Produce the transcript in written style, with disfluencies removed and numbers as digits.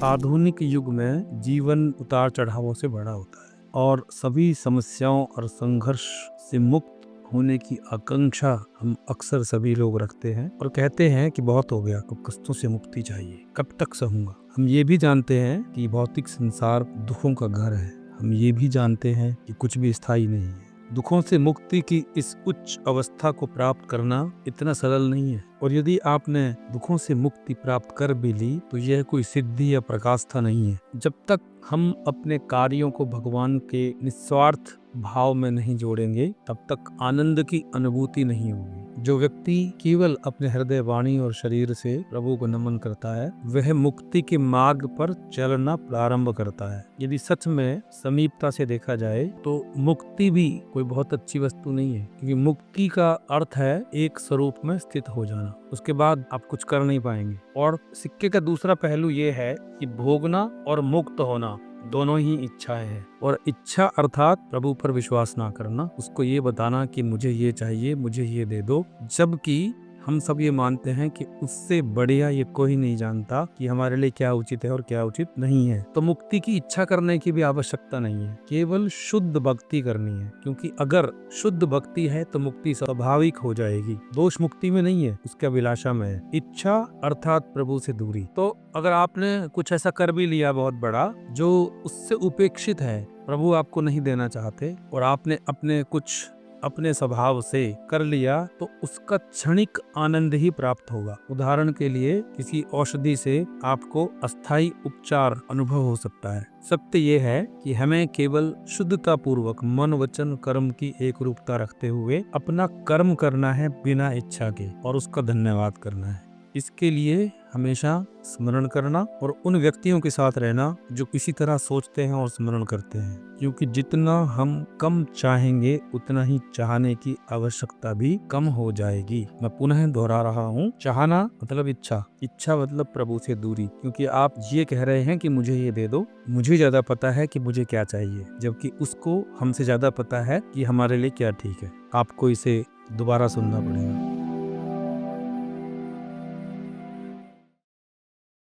आधुनिक युग में जीवन उतार चढ़ावों से भरा होता है और सभी समस्याओं और संघर्ष से मुक्त होने की आकांक्षा हम अक्सर सभी लोग रखते हैं और कहते हैं कि बहुत हो गया, अब कष्टों से मुक्ति चाहिए, कब तक सहूंगा। हम ये भी जानते हैं कि भौतिक संसार दुखों का घर है। हम ये भी जानते हैं कि कुछ भी स्थायी नहीं है। दुखों से मुक्ति की इस उच्च अवस्था को प्राप्त करना इतना सरल नहीं है, और यदि आपने दुखों से मुक्ति प्राप्त कर भी ली तो यह कोई सिद्धि या प्रकाष्ठा नहीं है। जब तक हम अपने कार्यों को भगवान के निस्वार्थ भाव में नहीं जोड़ेंगे तब तक आनंद की अनुभूति नहीं होगी। जो व्यक्ति केवल अपने हृदय, वाणी और शरीर से प्रभु को नमन करता है वह मुक्ति के मार्ग पर चलना प्रारंभ करता है। यदि सच में समीपता से देखा जाए तो मुक्ति भी कोई बहुत अच्छी वस्तु नहीं है, क्योंकि मुक्ति का अर्थ है एक स्वरूप में स्थित हो जाना। उसके बाद आप कुछ कर नहीं पाएंगे। और सिक्के का दूसरा पहलू ये है कि भोगना और मुक्त होना दोनों ही इच्छाएं हैं। और इच्छा अर्थात प्रभु पर विश्वास ना करना, उसको ये बताना कि मुझे ये चाहिए, मुझे ये दे दो, जबकि हम सब ये मानते हैं कि उससे बढ़िया ये कोई नहीं जानता कि हमारे लिए क्या उचित है और क्या उचित नहीं है। तो मुक्ति की इच्छा करने की भी आवश्यकता नहीं है, केवल शुद्ध भक्ति करनी है, क्योंकि अगर शुद्ध भक्ति है तो मुक्ति स्वाभाविक हो जाएगी। दोष मुक्ति में नहीं है, उसके अभिलाषा में है। इच्छा अर्थात प्रभु से दूरी। तो अगर आपने कुछ ऐसा कर भी लिया बहुत बड़ा जो उससे उपेक्षित है, प्रभु आपको नहीं देना चाहते, और आपने अपने स्वभाव से कर लिया तो उसका क्षणिक आनंद ही प्राप्त होगा। उदाहरण के लिए किसी औषधि से आपको अस्थायी उपचार अनुभव हो सकता है। सत्य ये है कि हमें केवल शुद्धता पूर्वक मन, वचन, कर्म की एक रूपता रखते हुए अपना कर्म करना है बिना इच्छा के, और उसका धन्यवाद करना है। इसके लिए हमेशा स्मरण करना और उन व्यक्तियों के साथ रहना जो इसी तरह सोचते हैं और स्मरण करते हैं, क्योंकि जितना हम कम चाहेंगे उतना ही चाहने की आवश्यकता भी कम हो जाएगी। मैं पुनः दोहरा रहा हूँ, चाहना मतलब इच्छा मतलब प्रभु से दूरी, क्योंकि आप ये कह रहे हैं कि मुझे ये दे दो, मुझे ज्यादा पता है कि मुझे क्या चाहिए, जबकि उसको हमसे ज्यादा पता है कि हमारे लिए क्या ठीक है। आपको इसे दोबारा सुनना पड़ेगा।